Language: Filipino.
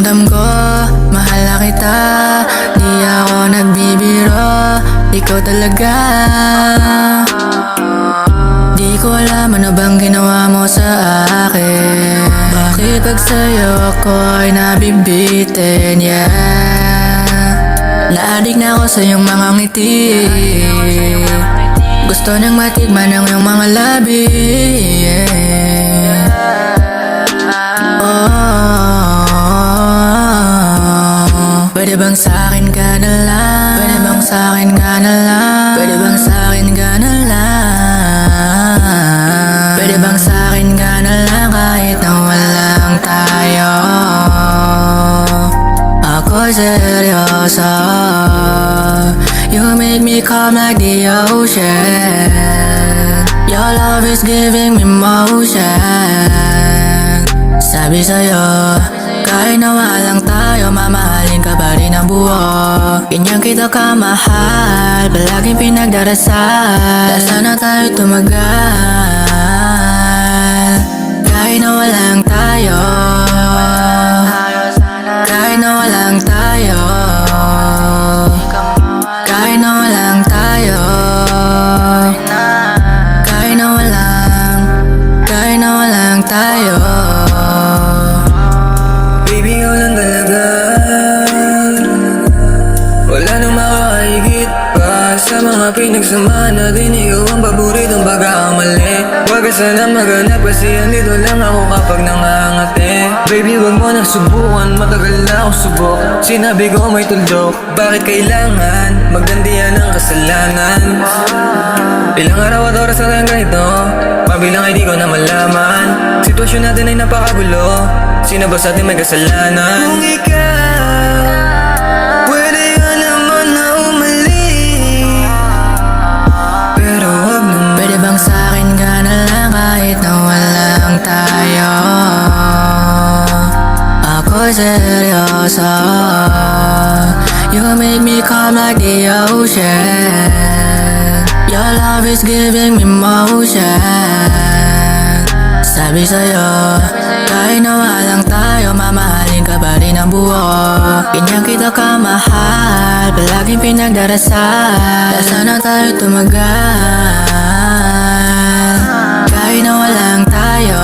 Pakiramdam ko, mahal na kita. Di ako nagbibiro, ikaw talaga. Di ko alam ano bang ginawa mo sa akin. Bakit pag sa'yo ako ay nabibitin, yeah. Naadik na ako sa iyong mga ngiti. Gusto nang matikman ang iyong mga labi, yeah. Pwede bang sa'kin ka na lang? Pwede bang sa'kin ka na lang? Pwede bang sa'kin ka na lang? Pwede bang sa'kin ka na lang kahit na walang tayo? Ako seryoso. You make me calm like the ocean. Your love is giving me motion. Sabi sa'yo, kahit na walang tayo, mamahalin ka pa rin ang buo. Ganyan kita kamahal, palaging pinagdarasal. Sana tayo tumagal. Kahit na walang tayo, kahit na walang tayo, kahit na walang tayo, kahit na walang tayo. Baby, ikaw lang talaga. Wala nang makakahigit pa sa mga pinagsamahan natin. Ikaw ang paboritong pagkakamali. Huwag ka sana maghanap kasi andito lang ako kapag nangangati. Baby, huwag mo nang subukan, matagal na ako subok. Sinabi ko may tuldok, bakit kailangan magdandiyan ng kasalanan? Ilang araw at oras na lang ganito, mabilang ay di ko na malaman. Sitwasyon natin ay napakagulo, sino ba sa atin may kasalanan? Kung ikaw, pwede ka naman na umalis, pero wag naman. Pwede bang sa'kin ka na lang kahit na walang tayo? Ako seryoso. You make me calm like the ocean. Your love is giving me motion. Sabi sa'yo, kahit na walang tayo, mamahalin ka pa rin ang buo. Ganyan kita kamahal, palaging pinagdarasal. Sana tayo tumagal. Kahit na walang tayo,